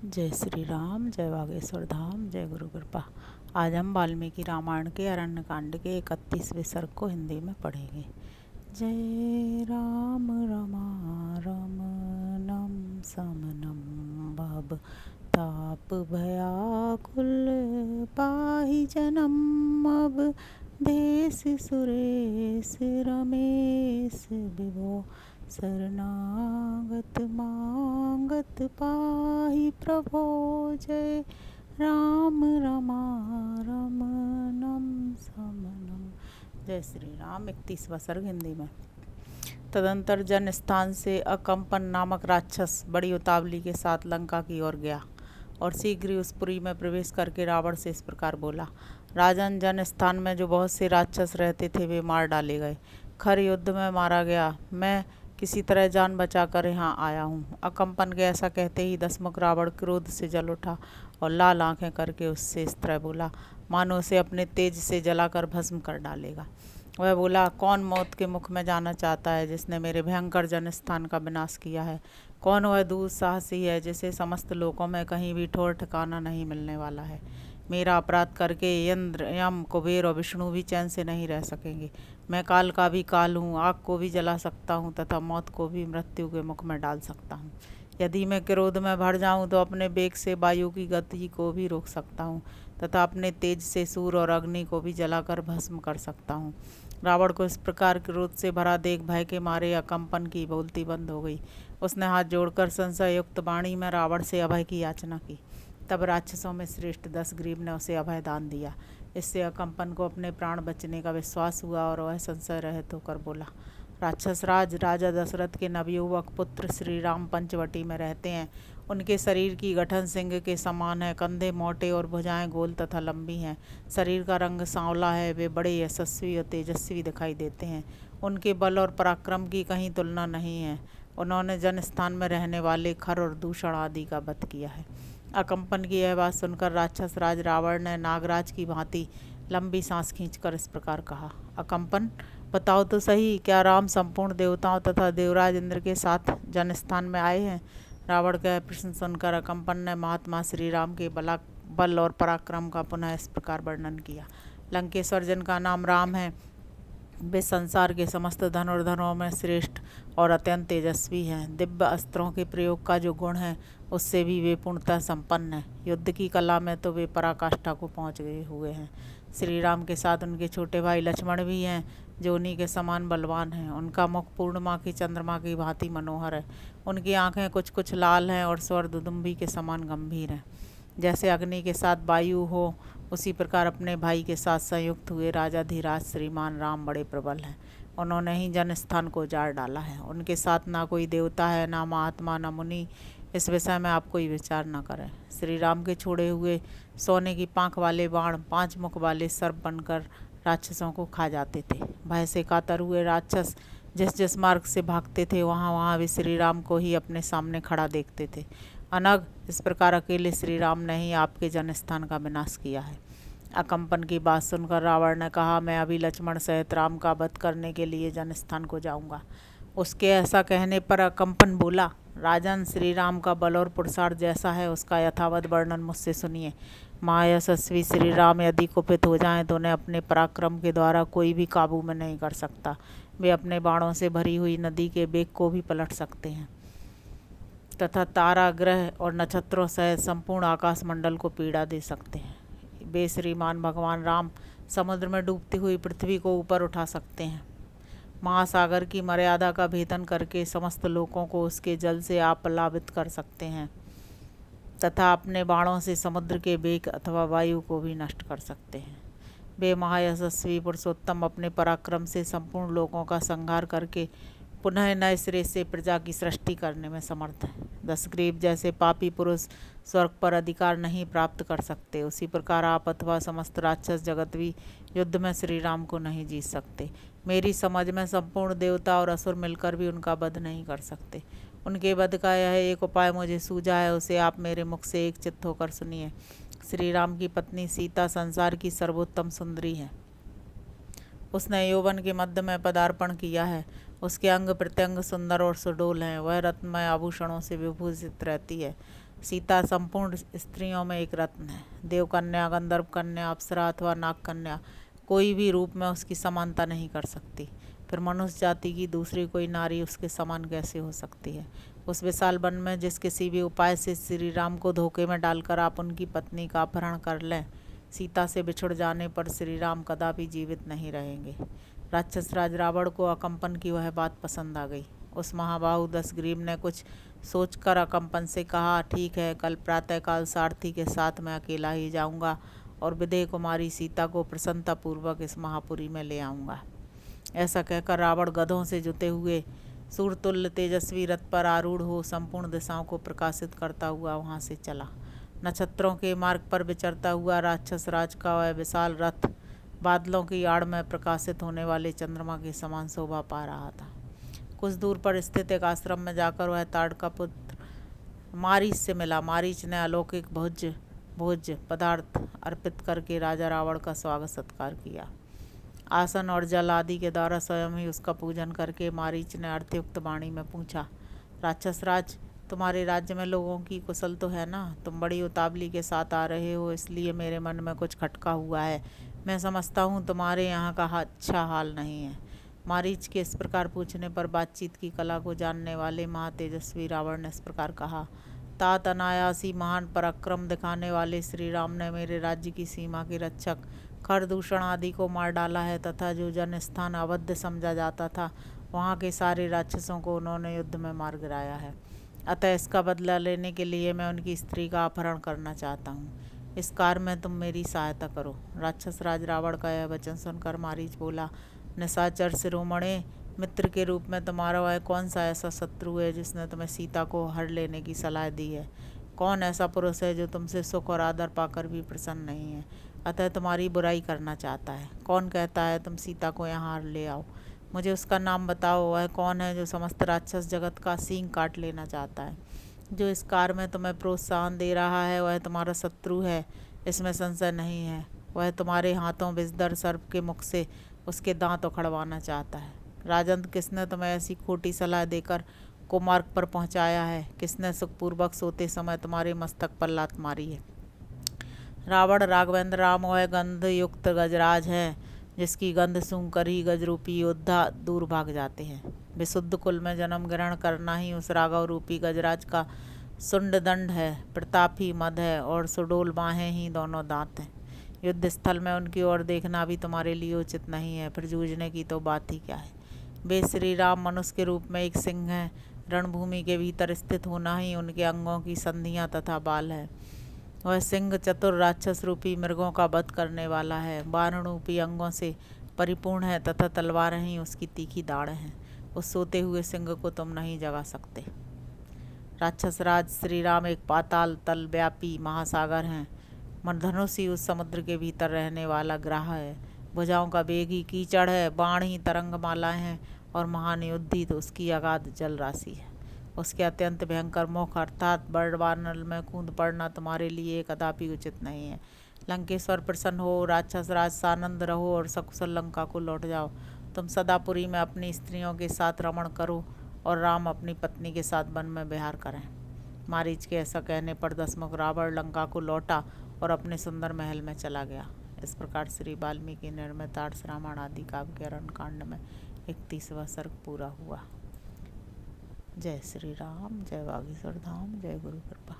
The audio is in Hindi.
जय श्री राम, जय बागेश्वर धाम, जय गुरु कृपा। आज हम वाल्मीकि रामायण के अरण्य कांड के 31वें सर्ग को हिंदी में पढ़ेंगे। जय राम रमारमणं समनं भव ताप भयाकुल पाहि जनम अब देश सुरेश रमेश विभो शरणागत मांगत पाहि प्रभो। जय राम रमारमणं समनम। जय श्री राम। 31वां सर्ग हिंदी में। तदंतर जन स्थान से अकंपन नामक राक्षस बड़ी उतावली के साथ लंका की ओर गया और शीघ्र ही उस पुरी में प्रवेश करके रावण से इस प्रकार बोला। राजन, जन स्थान में जो बहुत से राक्षस रहते थे वे मार डाले गए, खर युद्ध में मारा गया। मैं किसी तरह जान बचाकर यहाँ आया हूँ। अकंपन के ऐसा कहते ही दशमुख रावण क्रोध से जल उठा और लाल आंखें करके उससे इस तरह बोला, मानो उसे अपने तेज से जलाकर भस्म कर डालेगा। वह बोला, कौन मौत के मुख में जाना चाहता है जिसने मेरे भयंकर जनस्थान का विनाश किया है? कौन वह दुस्साहसी है जिसे समस्त लोकों में कहीं भी ठौर ठिकाना नहीं मिलने वाला है? मेरा अपराध करके इंद्र, यम, कुबेर और विष्णु भी चैन से नहीं रह सकेंगे। मैं काल का भी काल हूँ, आग को भी जला सकता हूँ तथा मौत को भी मृत्यु के मुख में डाल सकता हूँ। यदि मैं क्रोध में भर जाऊँ तो अपने वेग से वायु की गति को भी रोक सकता हूँ तथा अपने तेज से सूर्य और अग्नि को भी जलाकर भस्म कर सकता हूँ। रावण को इस प्रकार क्रोध से भरा देख भय के मारे अकंपन की बोलती बंद हो गई। उसने हाथ जोड़कर संशय युक्त वाणी में रावण से अभय की याचना की। तब राक्षसों में श्रेष्ठ दशग्रीव ने उसे अभय दान दिया। इससे अकंपन को अपने प्राण बचने का विश्वास हुआ और वह संशय रहित होकर बोला, राक्षस राज राजा दशरथ के नवयुवक पुत्र श्री राम पंचवटी में रहते हैं। उनके शरीर की गठन सिंह के समान है, कंधे मोटे और भुजाएं गोल तथा लंबी हैं। शरीर का रंग सांवला है। वे बड़े यशस्वी और तेजस्वी दिखाई देते हैं। उनके बल और पराक्रम की कहीं तुलना नहीं है। उन्होंने जनस्थान में रहने वाले खर और दूषण आदि का वध किया है। अकंपन की यह बात सुनकर राक्षस राज रावण ने नागराज की भांति लंबी सांस खींचकर इस प्रकार कहा, अकंपन, बताओ तो सही, क्या राम संपूर्ण देवताओं तथा देवराज इंद्र के साथ जनस्थान में आए हैं? रावण का प्रश्न सुनकर अकंपन ने महात्मा श्री राम के बल और पराक्रम का पुनः इस प्रकार वर्णन किया। लंकेश्वर जिनका नाम राम है, वे संसार के समस्त धनुर्धरों में श्रेष्ठ और अत्यंत तेजस्वी हैं। दिव्य अस्त्रों के प्रयोग का जो गुण है उससे भी वे पूर्णतः संपन्न हैं। युद्ध की कला में तो वे पराकाष्ठा को पहुँच गए हुए हैं। श्री राम के साथ उनके छोटे भाई लक्ष्मण भी हैं जो उन्हीं के समान बलवान हैं। उनका मुख पूर्णिमा की चंद्रमा की भांति मनोहर है। उनकी आंखें कुछ कुछ लाल हैं और स्वर दुदुम्बी के समान गंभीर हैं। जैसे अग्नि के साथ वायु हो, उसी प्रकार अपने भाई के साथ संयुक्त हुए राजा धीराज श्रीमान राम बड़े प्रबल हैं। उन्होंने ही जनस्थान को उजाड़ डाला है। उनके साथ ना कोई देवता है, ना महात्मा, ना मुनि। इस विषय में आप कोई विचार न करें। श्री राम के छोड़े हुए सोने की पांख वाले बाण 5 मुख वाले सर्प बनकर राक्षसों को खा जाते थे। भय से कातर हुए राक्षस जिस जिस मार्ग से भागते थे वहाँ वहाँ वे श्री राम को ही अपने सामने खड़ा देखते थे। अनग, इस प्रकार अकेले श्री राम ने ही आपके जनस्थान का विनाश किया है। अकंपन की बात सुनकर रावण ने कहा, मैं अभी लक्ष्मण सहित राम का वध करने के लिए जनस्थान को जाऊंगा। उसके ऐसा कहने पर अकंपन बोला, राजन, श्री राम का बल और पुरुषार्थ जैसा है उसका यथावत वर्णन मुझसे सुनिए। महायशस्वी श्री राम यदि कुपित हो जाएं तो उन्हें अपने पराक्रम के द्वारा कोई भी काबू में नहीं कर सकता। वे अपने बाणों से भरी हुई नदी के वेग को भी पलट सकते हैं तथा तारा, ग्रह और नक्षत्रों सहित संपूर्ण आकाश मंडल को पीड़ा दे सकते हैं। वे श्रीमान भगवान राम समुद्र में डूबती हुई पृथ्वी को ऊपर उठा सकते हैं। महासागर की मर्यादा का भेदन करके समस्त लोकों को उसके जल से आप्लावित कर सकते हैं तथा अपने बाणों से समुद्र के वेग अथवा वायु को भी नष्ट कर सकते हैं। वे महायशस्वी पुरुषोत्तम अपने पराक्रम से संपूर्ण लोकों का संहार करके पुनः नए सिरे से प्रजा की सृष्टि करने में समर्थ है। दशग्रीव जैसे पापी पुरुष स्वर्ग पर अधिकार नहीं प्राप्त कर सकते, उसी प्रकार आप अथवा समस्त राक्षस जगत भी युद्ध में श्री राम को नहीं जीत सकते। मेरी समझ में संपूर्ण देवता और असुर मिलकर भी उनका वध नहीं कर सकते। उनके वध का यह एक उपाय मुझे सूझा है, उसे आप मेरे मुख से एक चित्त होकर सुनिए। श्री राम की पत्नी सीता संसार की सर्वोत्तम सुंदरी है। उसने यौवन के मध्य में पदार्पण किया है। उसके अंग प्रत्यंग सुंदर और सुडोल हैं। वह रत्नमय आभूषणों से विभूषित रहती है। सीता संपूर्ण स्त्रियों में एक रत्न है। देव कन्या, गंधर्व कन्या, अप्सरा अथवा नाग कन्या कोई भी रूप में उसकी समानता नहीं कर सकती। फिर मनुष्य जाति की दूसरी कोई नारी उसके समान कैसे हो सकती है। उस विशाल वन में जिस किसी भी उपाय से श्री राम को धोखे में डालकर आप उनकी पत्नी का अपहरण कर लें, सीता से बिछुड़ जाने पर श्री राम कदापि जीवित नहीं रहेंगे। राक्षस राज रावण को अकंपन की वह बात पसंद आ गई। उस महाबाहु दशग्रीव ने कुछ सोचकर अकंपन से कहा, ठीक है, कल प्रातःकाल सारथी के साथ मैं अकेला ही जाऊंगा और विदेह कुमारी सीता को प्रसन्नतापूर्वक इस महापुरी में ले आऊंगा। ऐसा कहकर रावण गधों से जुते हुए सूरतुल्य तेजस्वी रथ पर आरूढ़ हो संपूर्ण दिशाओं को प्रकाशित करता हुआ वहां से चला। नक्षत्रों के मार्ग पर विचरता हुआ राक्षस राज का वह विशाल रथ बादलों की आड़ में प्रकाशित होने वाले चंद्रमा के समान शोभा पा रहा था। कुछ दूर पर स्थित एक आश्रम में जाकर वह ताड़ का पुत्र मारीच से मिला। मारीच ने अलौकिक भोज्य पदार्थ अर्पित करके राजा रावण का स्वागत सत्कार किया। आसन और जल आदि के द्वारा स्वयं ही उसका पूजन करके मारीच ने अर्थयुक्त वाणी में पूछा, राक्षस राज, तुम्हारे राज्य में लोगों की कुशल तो है ना? तुम बड़ी उतावली के साथ आ रहे हो, इसलिए मेरे मन में कुछ खटका हुआ है। मैं समझता हूँ तुम्हारे यहाँ का अच्छा हाल नहीं है। मारीच के इस प्रकार पूछने पर बातचीत की कला को जानने वाले महातेजस्वी रावण ने इस प्रकार कहा, तात अनायासी महान पराक्रम दिखाने वाले श्री राम ने मेरे राज्य की सीमा के रक्षक खरदूषण आदि को मार डाला है तथा जो जन स्थान अवध समझा जाता था वहाँ के सारे राक्षसों को उन्होंने युद्ध में मार गिराया है। अतः इसका बदला लेने के लिए मैं उनकी स्त्री का अपहरण करना चाहता हूँ। इस कार्य में तुम मेरी सहायता करो। राक्षस राज रावण का यह वचन सुनकर मारीच बोला, निशाचर शिरोमणे, मित्र के रूप में तुम्हारा वह कौन सा ऐसा शत्रु है जिसने तुम्हें सीता को हर लेने की सलाह दी है? कौन ऐसा पुरुष है जो तुमसे सुख और आदर पाकर भी प्रसन्न नहीं है, अतः तुम्हारी बुराई करना चाहता है? कौन कहता है तुम सीता को यहाँ हर ले आओ? मुझे उसका नाम बताओ। वह कौन है जो समस्त राक्षस जगत का सींग काट लेना चाहता है? जो इस कार्य में तुम्हें प्रोत्साहन दे रहा है वह तुम्हारा शत्रु है, इसमें संशय नहीं है। वह तुम्हारे हाथों विषधर सर्प के मुख से उसके दांत उखड़वाना चाहता है। राजन, किसने तुम्हें ऐसी खोटी सलाह देकर कुमार्ग पर पहुंचाया है? किसने सुखपूर्वक सोते समय तुम्हारे मस्तक पर लात मारी है? रावण राघवेंद्र राम वह गंध युक्त गजराज है जिसकी गंध सूंघकर ही गजरूपी योद्धा दूर भाग जाते हैं। विशुद्ध कुल में जन्म ग्रहण करना ही उस राघव रूपी गजराज का सुंड दंड है। प्रताप ही मद है और सुडोल बाहें ही दोनों दांत हैं। युद्ध स्थल में उनकी ओर देखना भी तुम्हारे लिए उचित नहीं है, फिर जूझने की तो बात ही क्या है। वे श्री राम मनुष्य के रूप में एक सिंह हैं। रणभूमि के भीतर स्थित होना ही उनके अंगों की संधियां तथा बाल है। वह सिंह चतुर राक्षस रूपी मृगों का वध करने वाला है। बाण रूपी अंगों से परिपूर्ण है तथा तलवारें ही उसकी तीखी दाढ़ें हैं। उस सोते हुए सिंह को तुम नहीं जगा सकते। राक्षस राज श्री राम एक पाताल तल व्यापी महासागर हैं। धनुष ही उस समुद्र के भीतर रहने वाला ग्राह है। भुजाओं का वेग ही कीचड़ है, बाण ही तरंगमालाएं हैं और महान युद्धि तो उसकी अगाध जल राशि है। उसके अत्यंत भयंकर मुख अर्थात बड़वानल में कूद पड़ना तुम्हारे लिए कदापि उचित नहीं है। लंकेश्वर प्रसन्न हो, राक्षस राज सानंद रहो और सकुशल लंका को लौट जाओ। तुम सदापुरी में अपनी स्त्रियों के साथ रमण करो और राम अपनी पत्नी के साथ वन में विहार करें। मारीच के ऐसा कहने पर दशमुख रावण लंका को लौटा और अपने सुंदर महल में चला गया। इस प्रकार श्री वाल्मीकि निर्मित आर्ष रामायण आदि काव्य के अरण्यकांड में 31वां सर्ग पूरा हुआ। जय श्री राम, जय बागेश्वर धाम, जय गुरु कृपा।